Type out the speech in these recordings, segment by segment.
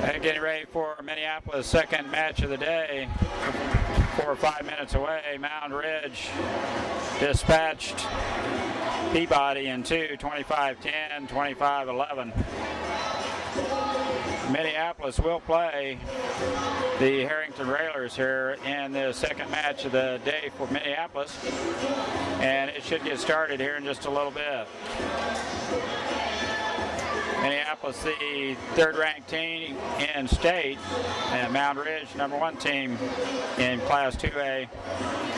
And getting ready for Minneapolis' second match of the day. 4 or 5 minutes away, Mound Ridge dispatched Peabody in 2, 25-10, 25-11. Minneapolis will play the Herington Railers here in the second match of the day for Minneapolis, and it should get started here in just a little bit. Minneapolis, the third-ranked team in state, and Mound Ridge, #1 team in Class 2A,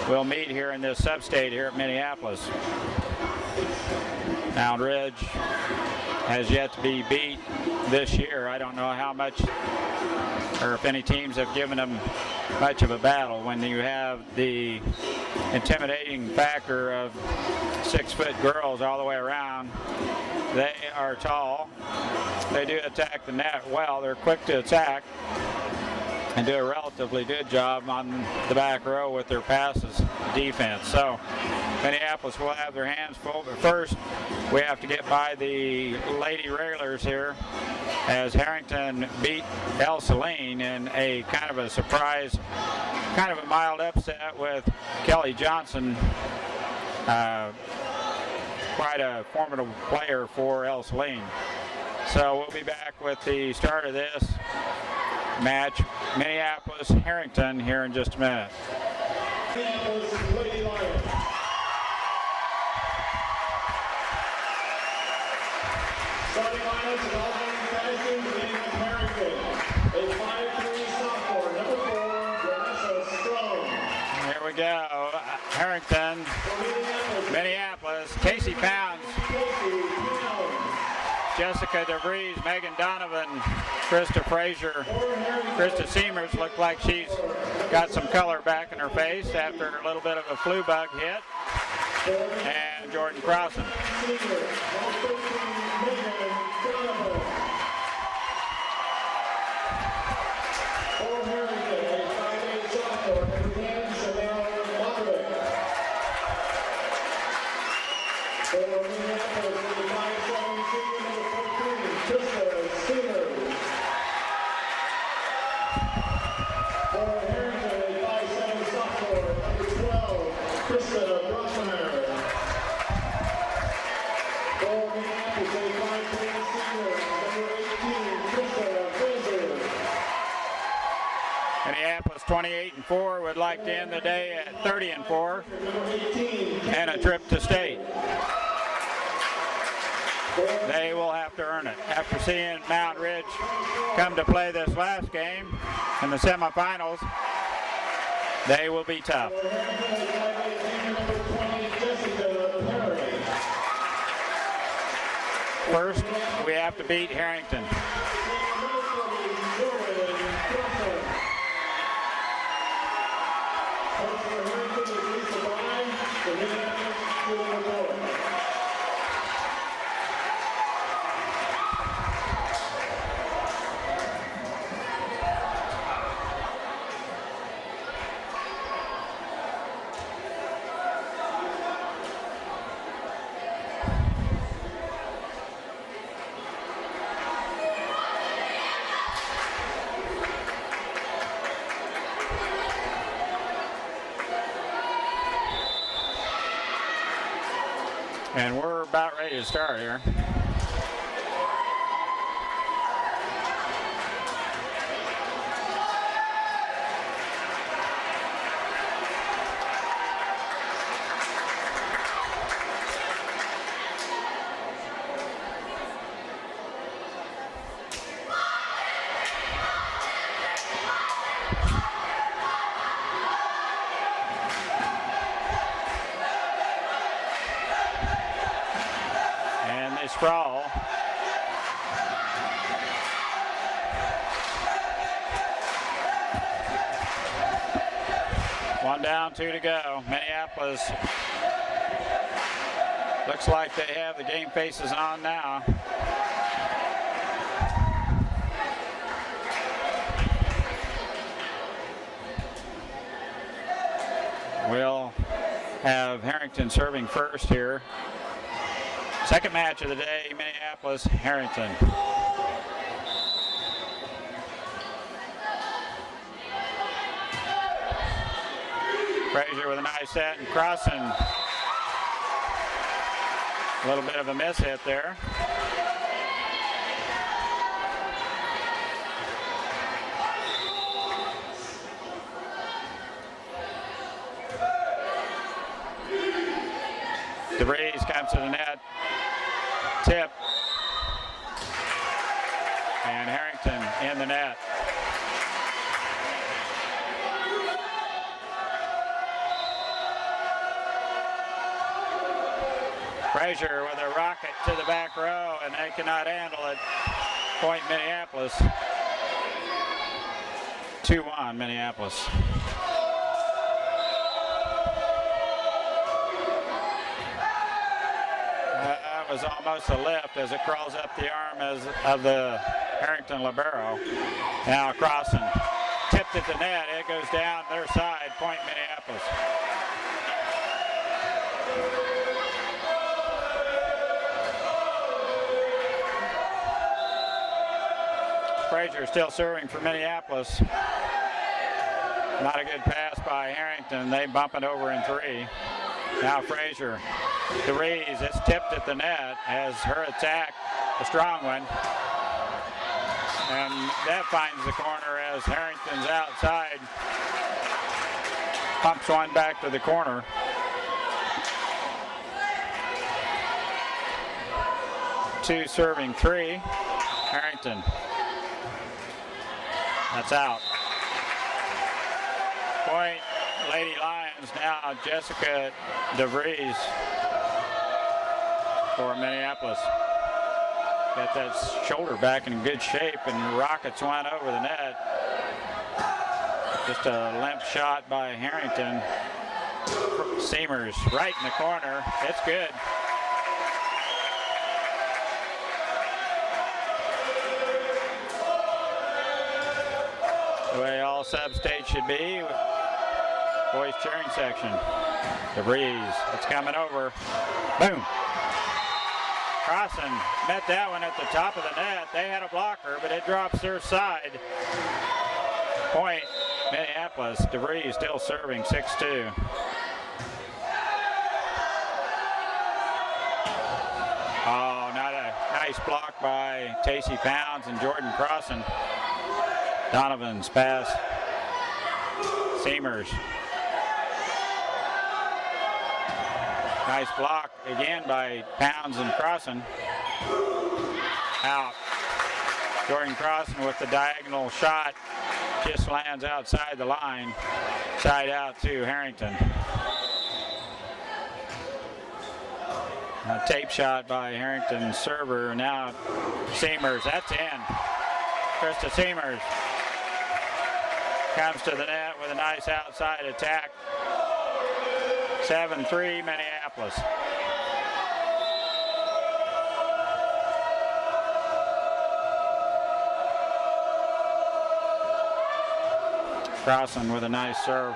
will meet here in this sub-state here at Minneapolis. Mound Ridge has yet to be beat this year. I don't know how much, or if any teams have given them much of a battle. When you have the intimidating factor of 6-foot girls all the way around, they are tall. They do attack the net well. They're quick to attack and do a relatively good job on the back row with their passes defense. So Minneapolis will have their hands full. But first, we have to get by the Lady Railers here as Herington beat El Saline in a kind of a surprise, kind of a mild upset with Kelly Johnson, quite a formidable player for El Saline. So we'll be back with the start of this match, Minneapolis-Herington, here in just a minute. Minneapolis Lady Lions. Starting lineups in all game fashion, beginning with Herington. A 5'3" sophomore, #4, Vanessa Strong. Here we go. Herington, Minneapolis, Casey Pounds, Jessica DeVries, Megan Donovan, Krista Frazier, Krista Seamers look like she's got some color back in her face after a little bit of a flu bug hit. And Jordan Crossan. Minneapolis 28-4 would like to end the day at 30-4 and a trip to state. They will have to earn it. After seeing Mound Ridge come to play this last game in the semifinals, they will be tough. First, we have to beat Herington. And we're about ready to start here. Sprawl. One down, 2 to go. Minneapolis looks like they have the game faces on now. We'll have Herington serving first here. Second match of the day, Minneapolis, Herington. Frazier with a nice set and crossing. A little bit of a miss hit there. DeVries comes to the net. Tip. And Herington in the net. Frazier with a rocket to the back row, and they cannot handle it. Point Minneapolis. 2-1 Minneapolis. That was almost a lift as it crawls up the arm of the Herington libero. Now crossing. Tipped at the net. It goes down their side. Point Minneapolis. Frazier still serving for Minneapolis. Not a good pass by Herington. They bump it over in 3. Now Frazier. DeVries, it's tipped at the net as her attack, a strong one. And that finds the corner as Herington's outside. Pumps one back to the corner. Two serving 3. Herington. That's out. Point Lady Lions now. Jessica DeVries for Minneapolis. Got that shoulder back in good shape and rockets one over the net. Just a limp shot by Herington. Seamers right in the corner. It's good. The way all sub-state should be. Boys cheering section. DeVries, it's coming over. Boom. Crossing, met that one at the top of the net. They had a blocker, but it drops their side. Point Minneapolis. DeVries still serving 6-2. Oh, not a nice block by Tacey Pounds and Jordan Crossing. Donovan's pass. Seamers. Nice block again by Pounds and Crossing. Out. Jordan Crossing with the diagonal shot. Just lands outside the line. Side out to Herington. A tape shot by Herington server. Now Seamers. That's in. Krista Seamers comes to the net with a nice outside attack. 7-3 Minneapolis. Crossing with a nice serve.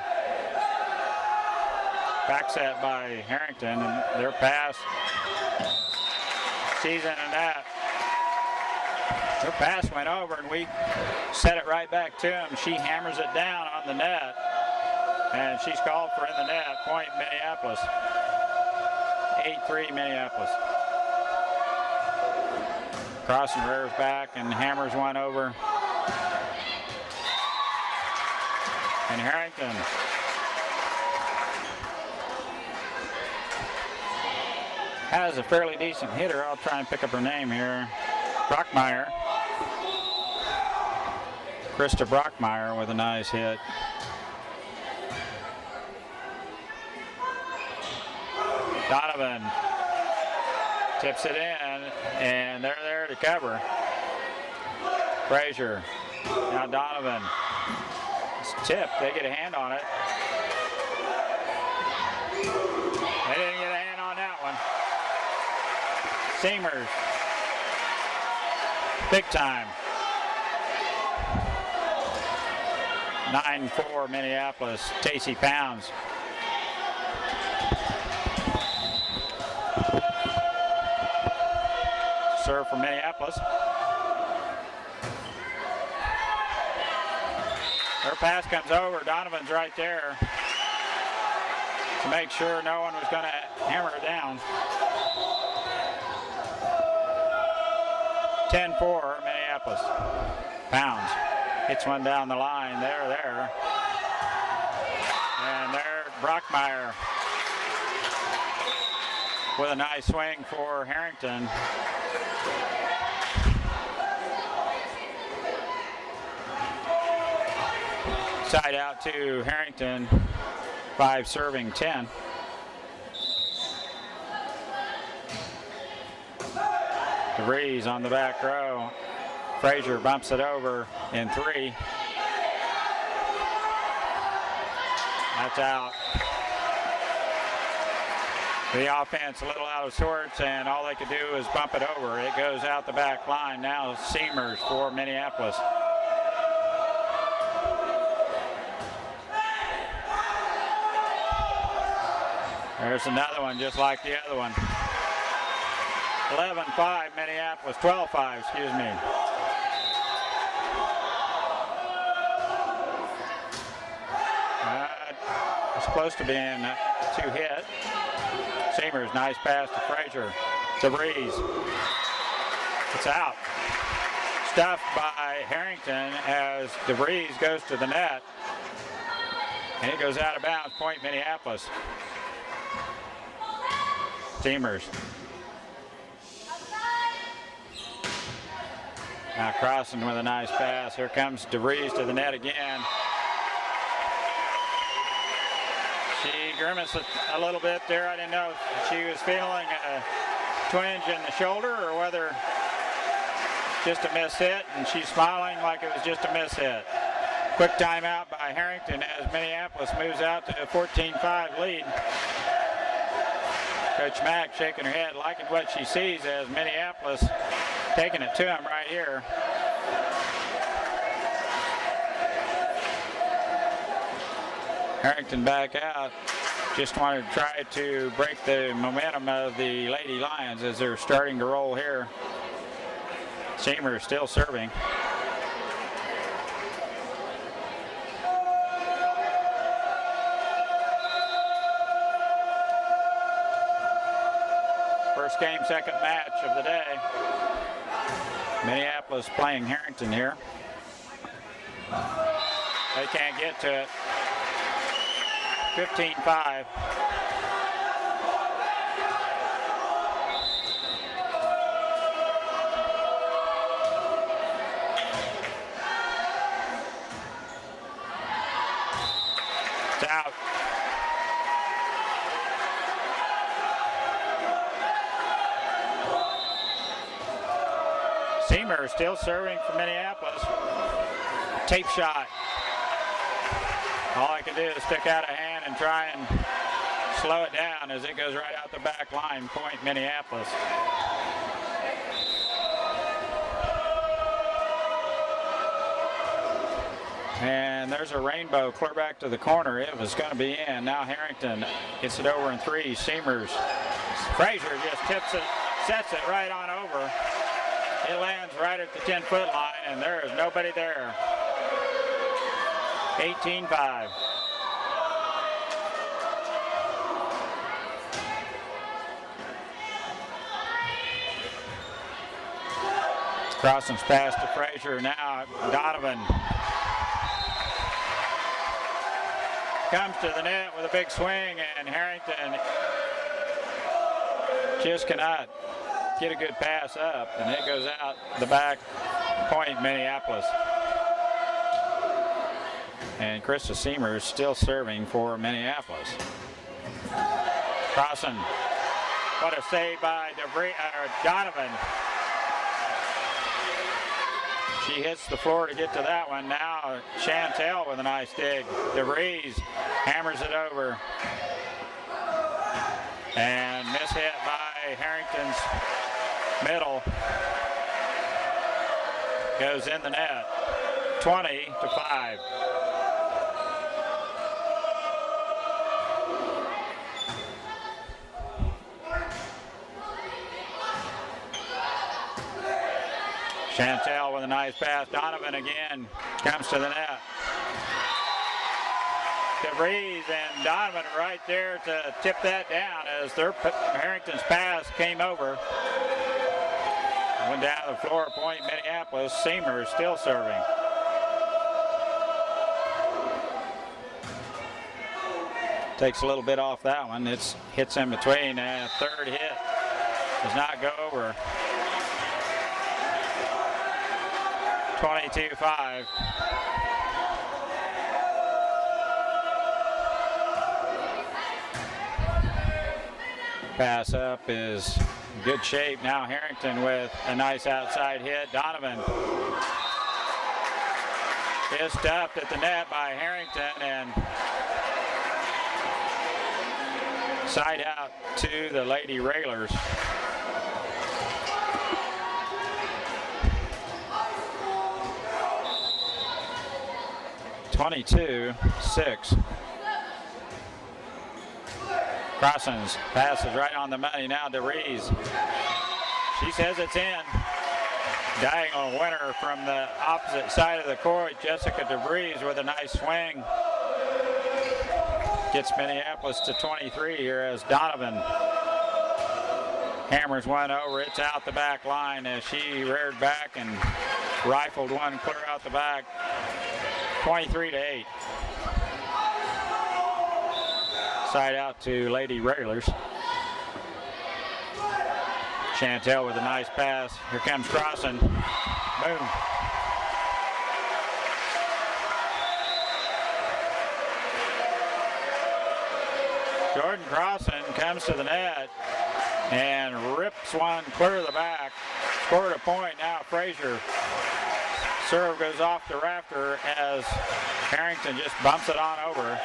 Back set by Herington, and their pass. She's in a net. Her pass went over, and we set it right back to him. She hammers it down on the net, and she's called for in the net. Point Minneapolis. 8-3 Minneapolis. Crossing rears back and hammers one over. And Herington has a fairly decent hitter. I'll try and pick up her name here. Brockmeyer. Krista Brockmeyer with a nice hit. Donovan tips it in, and they're there to cover. Frazier. Now Donovan. It's tipped. They get a hand on it. They didn't get a hand on that one. Seamers. Big time. 9-4 Minneapolis. Tacey Pounds. Serve for Minneapolis. Her pass comes over. Donovan's right there. to make sure no one was going to hammer it down. 10-4 Minneapolis. Pounds hits one down the line. There. And there, Brockmeyer with a nice swing for Herington. Side out to Herington, 5 serving 10. DeVries on the back row. Frazier bumps it over in 3. That's out. The offense a little out of sorts, and all they could do is bump it over. It goes out the back line. Now Seamers for Minneapolis. There's another one just like the other one. 11-5 Minneapolis, 12-5, excuse me. It's supposed to be in 2 hit. Seamers, nice pass to Frazier. DeVries. It's out. Stuffed by Herington as DeVries goes to the net. And it goes out of bounds, point Minneapolis. Seamers. Now Crossen with a nice pass. Here comes DeVries to the net again. She grimaced a little bit there. I didn't know if she was feeling a twinge in the shoulder or whether just a miss hit, and she's smiling like it was just a miss hit. Quick timeout by Herington as Minneapolis moves out to a 14-5 lead. Coach Mack shaking her head, liking what she sees as Minneapolis taking it to him right here. Herington back out. Just wanted to try to break the momentum of the Lady Lions as they're starting to roll here. Seamer still serving. First game, second match of the day. Minneapolis playing Herington here. They can't get to it. 15-5. It's out. Seamer still serving for Minneapolis. Tape shot. All I can do is stick out a hand and try and slow it down as it goes right out the back line. Point Minneapolis. And there's a rainbow clear back to the corner. It was going to be in. Now Herington gets it over in 3. Seamers. Frazier just tips it, sets it right on over. It lands right at the 10-foot line, and there is nobody there. 18-5. Crossen's pass to Frazier. Now Donovan comes to the net with a big swing, and Herington just cannot get a good pass up, and it goes out the back. Point Minneapolis. And Krista Seamer is still serving for Minneapolis. Crossen. What a save by Donovan. She hits the floor to get to that one. Now Chantel with a nice dig. DeVries hammers it over. And mishit by Herington's middle. Goes in the net. 20-5. Chantel with a nice pass. Donovan again comes to the net. DeVries and Donovan right there to tip that down as Herington's pass came over. Went down to the floor, point Minneapolis. Seamer still serving. Takes a little bit off that one. It hits in between, and third hit does not go over. 22-5. Pass up is in good shape. Now Herington with a nice outside hit. Donovan is stuffed at the net by Herington and side out to the Lady Railers. (22-6). Crossins passes right on the money now to Rees. She says it's in. Diagonal winner from the opposite side of the court. Jessica DeVries with a nice swing. Gets Minneapolis to 23 here as Donovan hammers one over. It's out the back line as she reared back and rifled one clear out the back. 23-8. Side out to Lady Railers. Chantel with a nice pass. Here comes Crossan. Boom. Jordan Crossan comes to the net and rips one clear of the back. Scored a point now. Frazier. Serve goes off the rafter as Herington just bumps it on over.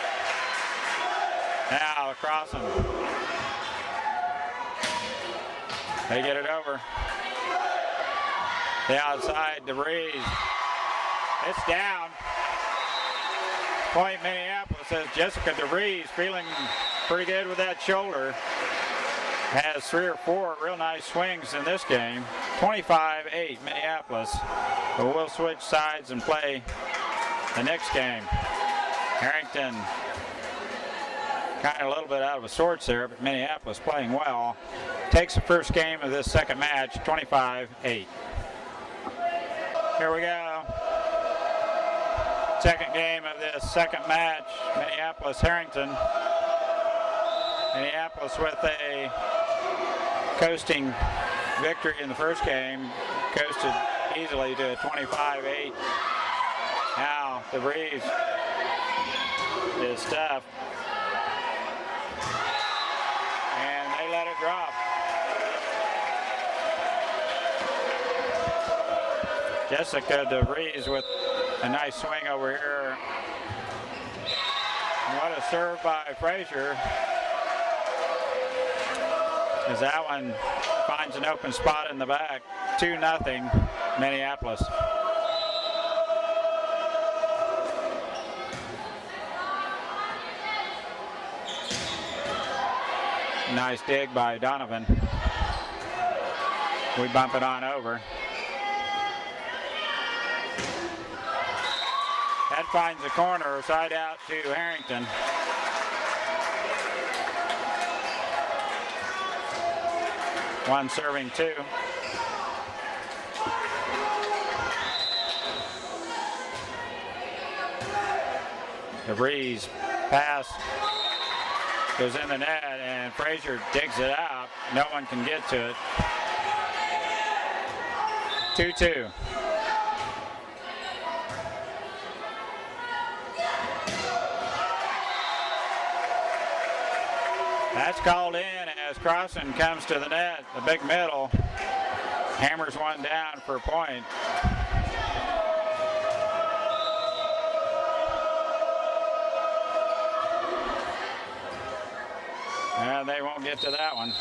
Now Crossan. They get it over. The outside, DeVries. It's down. Point Minneapolis as Jessica DeVries feeling pretty good with that shoulder. Has 3 or 4 real nice swings in this game. 25-8 Minneapolis. But we'll switch sides and play the next game. Herington kind of a little bit out of a sorts there, but Minneapolis playing well. Takes the first game of this second match, 25-8. Here we go. Second game of this second match, Minneapolis-Harrington. Minneapolis with a coasting victory in the first game. Coasted easily to a 25-8. Now DeVries is stuffed. And they let it drop. Jessica DeVries with a nice swing over here. And what a serve by Frazier. As that one finds an open spot in the back. 2-0 Minneapolis. Nice dig by Donovan. We bump it on over. That finds the corner, side out to Herington. One serving 2. DeVries pass goes in the net and Frazier digs it out. No one can get to it. 2-2. That's called in as Crossan comes to the net, the big middle, hammers one down for a point. And they won't get to that one.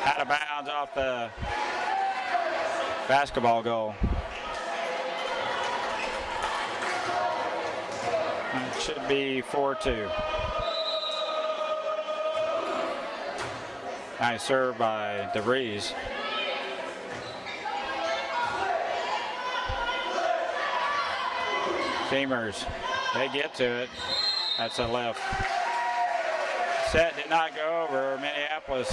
Out of bounds off the basketball goal. It should be 4-2. Nice serve by DeVries. Seamers, they get to it. That's a left. Set did not go over. Minneapolis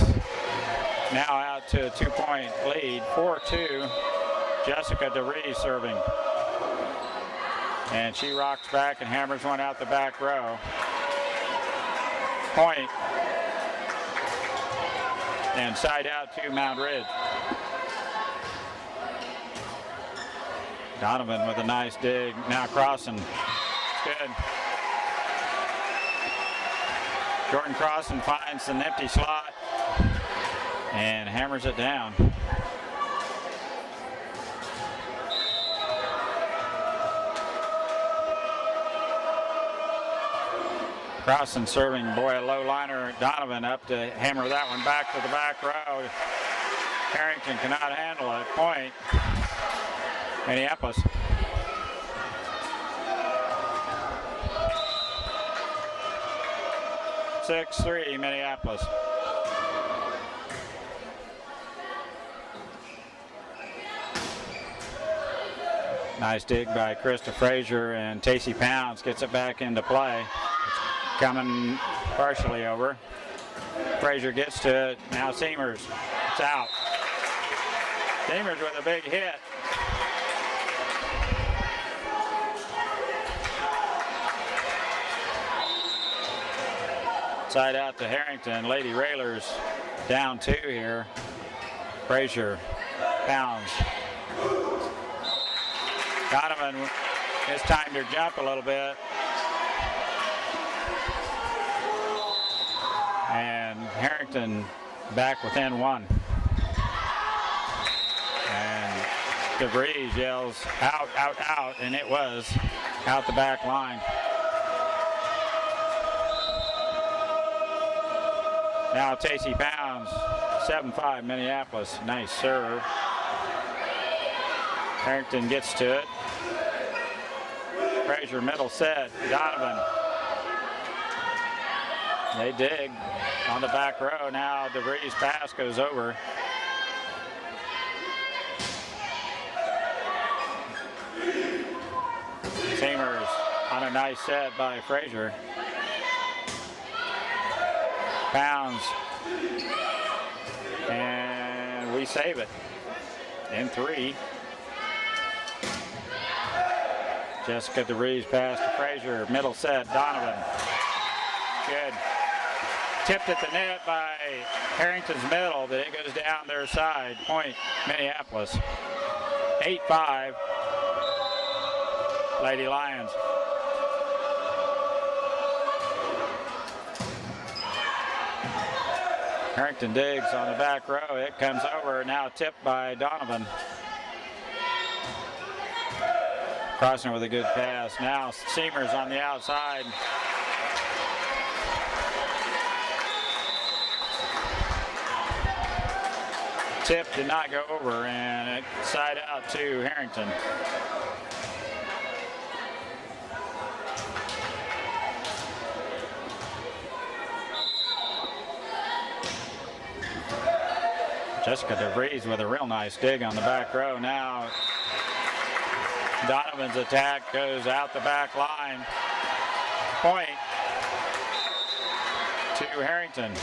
now out to a 2-point lead. 4-2. Jessica DeVries serving. And she rocks back and hammers one out the back row. Point. And side out to Mount Ridge. Donovan with a nice dig. Now crossing. It's good. Jordan Crossan finds an empty slot and hammers it down. Crossan serving, boy, a low liner. Donovan up to hammer that one back to the back row. Herington cannot handle it. Point. Minneapolis. (6-3) Minneapolis. Nice dig by Krista Frazier, and Tacey Pounds gets it back into play. Coming partially over. Frazier gets to it. Now Seamers. It's out. Seamers with a big hit. Side out to Herington. Lady Railers down 2 here. Frazier, Pounds. Donovan has timed her jump a little bit. And Herington back within 1. And DeVries yells out, out, out, and it was out the back line. Now Tacey Pounds, 7-5 Minneapolis. Nice serve. Herington gets to it. Frazier middle set. Donovan. They dig on the back row. Now DeVries' pass goes over. Seamers on a nice set by Frazier. Pounds. And we save it in 3. Jessica DeVries pass to Frazier. Middle set. Donovan. Good. Tipped at the net by Harrington's middle, but it goes down their side. Point Minneapolis. 8-5. Lady Lions. Herington digs on the back row. It comes over. Now tipped by Donovan. Crossing with a good pass. Now Seamers on the outside. Tip did not go over, and it side out to Herington. Jessica DeVries with a real nice dig on the back row. Now Donovan's attack goes out the back line. Point to Herington.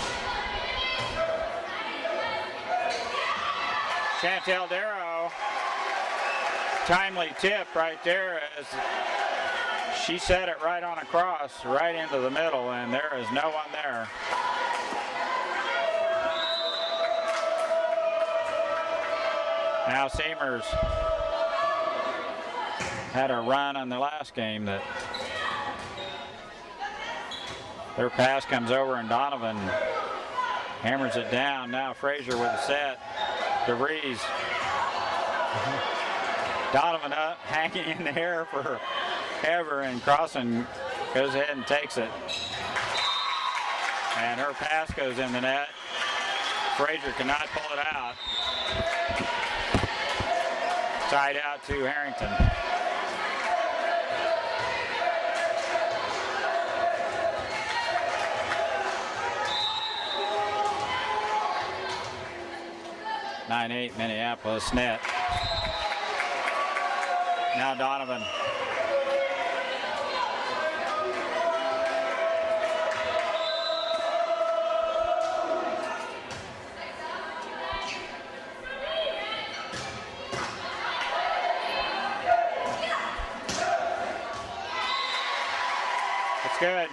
Chantel Darrow, timely tip right there as she set it right on across, right into the middle, and there is no one there. Now Seamers had a run on the last game that their pass comes over and Donovan hammers it down. Now Frazier with a set. DeVries. Donovan up, hanging in the air forever, and Crossan goes ahead and takes it. And her pass goes in the net. Frazier cannot pull it out. Side out to Herington. (9-8) Minneapolis net. Now Donovan. It's good.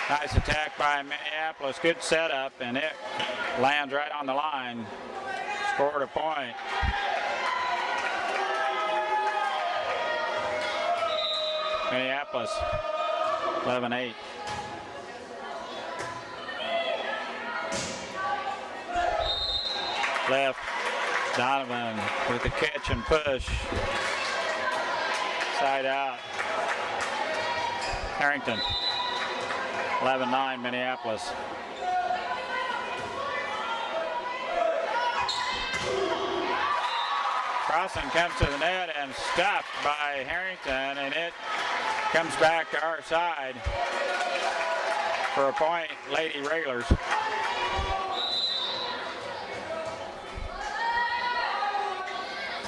Nice attack by Minneapolis. Good setup, and it lands right on the line. Scored a point. Minneapolis, 11-8. Left, Donovan with the catch and push. Side out. Herington, 11-9, Minneapolis. Crossing comes to the net and stopped by Herington, and it comes back to our side for a point, Lady Regulars.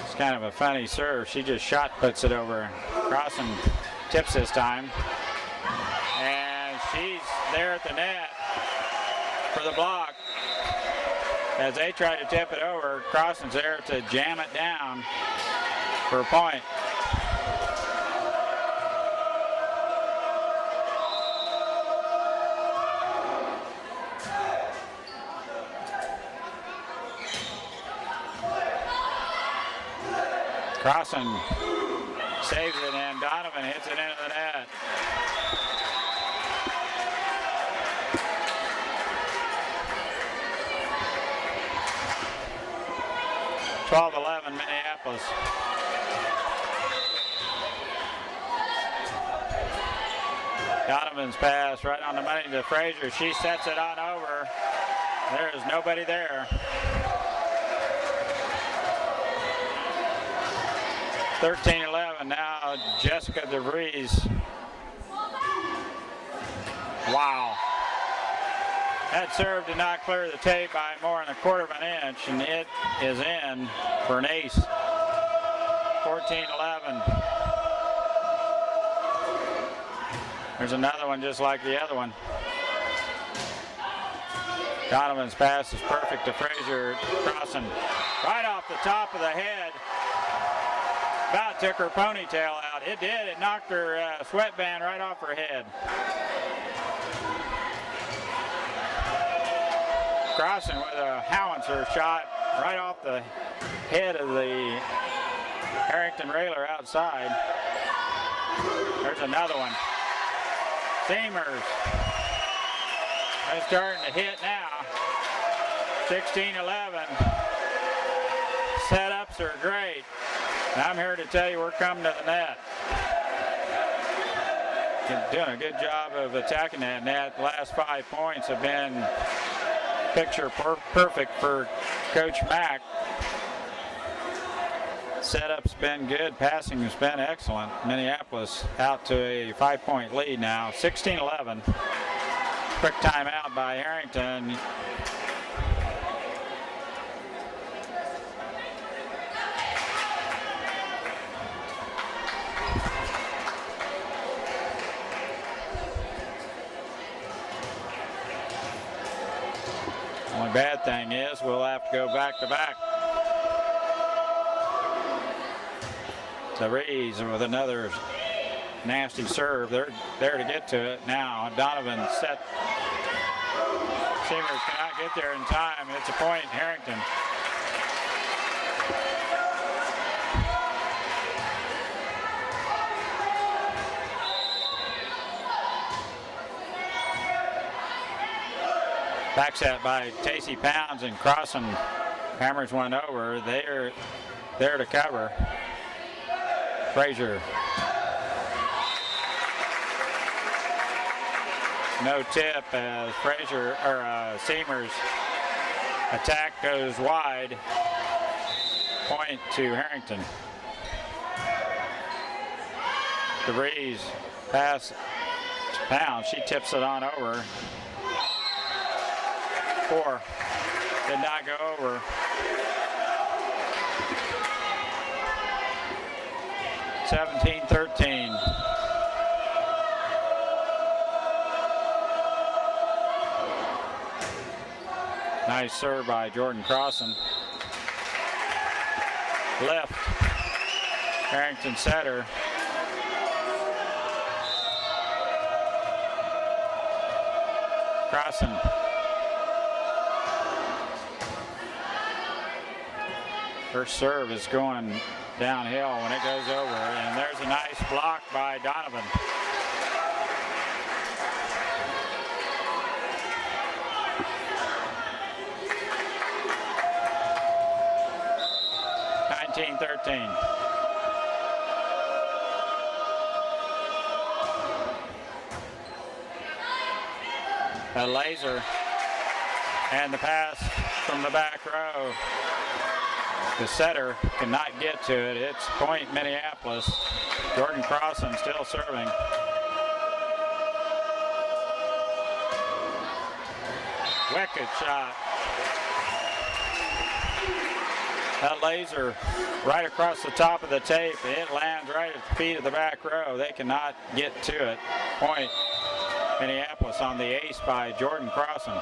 It's kind of a funny serve. She just shot puts it over. Crossing tips this time. And she's there at the net for the block. As they try to tip it over, Crossing's there to jam it down for a point. Crossing saves it, and Donovan hits it into the net. (12-11) Minneapolis. Donovan's pass right on the money to Frazier. She sets it on over. There is nobody there. 13-11 now, Jessica DeVries. Wow. That serve did not clear the tape by more than 1/4 of an inch, and it is in for an ace. 14-11. There's another one just like the other one. Donovan's pass is perfect to Frazier. Crossing right off the top of the head. About took her ponytail out. It did. It knocked her sweatband right off her head. Crossing with a howitzer shot right off the head of the Herington Railer outside. There's another one. Seamers. They're starting to hit now. 16-11. Setups are great. And I'm here to tell you we're coming to the net. Doing a good job of attacking that net. The last 5 points have been picture perfect for Coach Mack. Setup's been good. Passing has been excellent. Minneapolis out to a 5-point lead now. 16-11. Quick timeout by Herington. Only bad thing is we'll have to go back to back. DeVries with another nasty serve. They're there to get to it now. Donovan set. Seamers cannot get there in time. It's a point, Herington. Back set by Tacey Pounds, and Crossing hammers one over. They're there to cover. Frazier. No tip as Frazier or Seamers attack goes wide. Point to Herington. DeVries pass to Pounds. She tips it on over. 4. Did not go over. (17-13). Nice serve by Jordan Crossing. Left. Herington setter. Crossing. Her serve is going downhill when it goes over, and there's a nice block by Donovan. (19-13). A laser and the pass from the back row. The setter cannot get to it. It's point Minneapolis. Jordan Crossan still serving. Wicked shot. That laser right across the top of the tape. It lands right at the feet of the back row. They cannot get to it. Point Minneapolis on the ace by Jordan Crossan.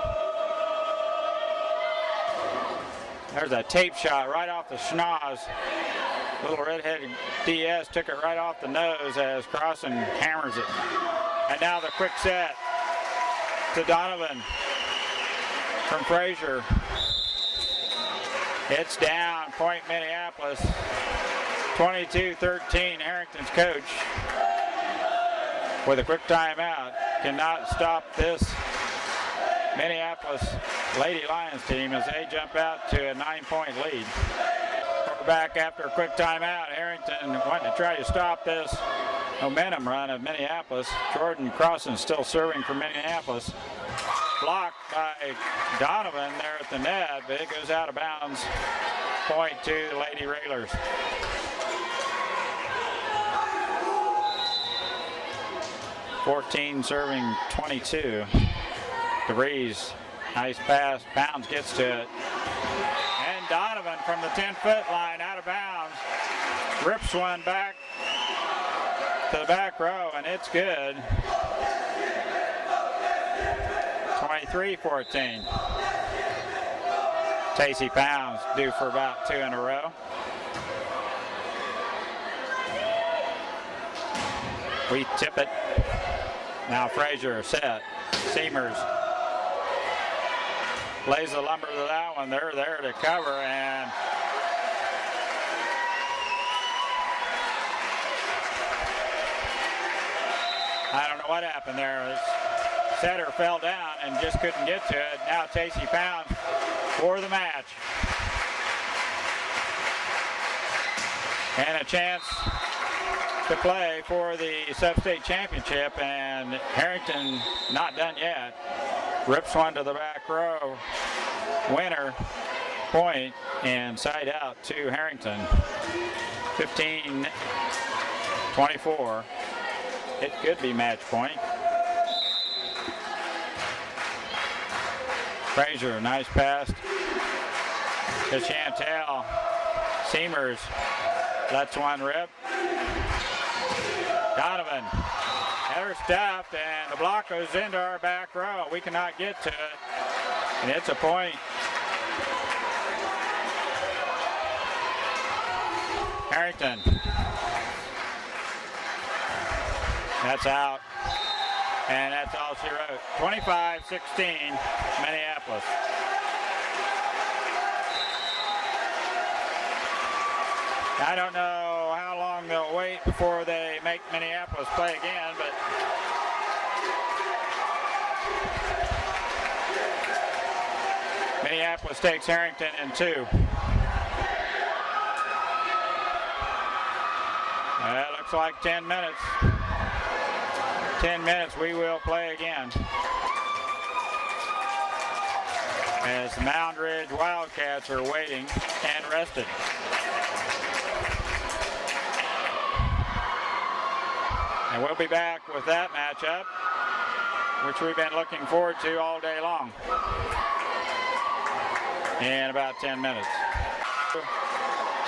There's a tape shot right off the schnoz. Little redheaded DS took it right off the nose as Crossan hammers it. And now the quick set to Donovan from Frazier. It's down, point Minneapolis. 22-13, Herington's coach with a quick timeout cannot stop this Minneapolis Lady Lions team as they jump out to a 9-point lead. We're back after a quick timeout. Herington wanting to try to stop this momentum run of Minneapolis. Jordan Crossan still serving for Minneapolis. Blocked by Donovan there at the net, but it goes out of bounds. Point to the Lady Railers. (14 serving 22). DeVries, nice pass. Bounds gets to it. And Donovan from the 10-foot line out of bounds. Rips one back to the back row, and it's good. 23-14. Tacey Pounds due for about 2 in a row. We tip it. Now Frazier set. Seamers lays the lumber to that one. They're there to cover, and I don't know what happened there. The setter fell down and just couldn't get to it. Now Tacey Pounds for the match. And a chance to play for the SubState championship, and Herington not done yet. Rips one to the back row. Winner, point, and side out to Herington. 15-24. It could be match point. Frazier, nice pass to Chantel. Seamers lets one rip. Donovan, they're stuffed, and the block goes into our back row. We cannot get to it, and it's a point. Herington. That's out, and that's all she wrote. 25-16, Minneapolis. I don't know how long they'll wait before they make Minneapolis play again, but Minneapolis takes Herington in 2. That looks like 10 minutes. 10 minutes, we will play again. As the Mound Ridge Wildcats are waiting and rested. And we'll be back with that matchup, which we've been looking forward to all day long, in about 10 minutes.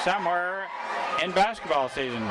Somewhere in basketball season.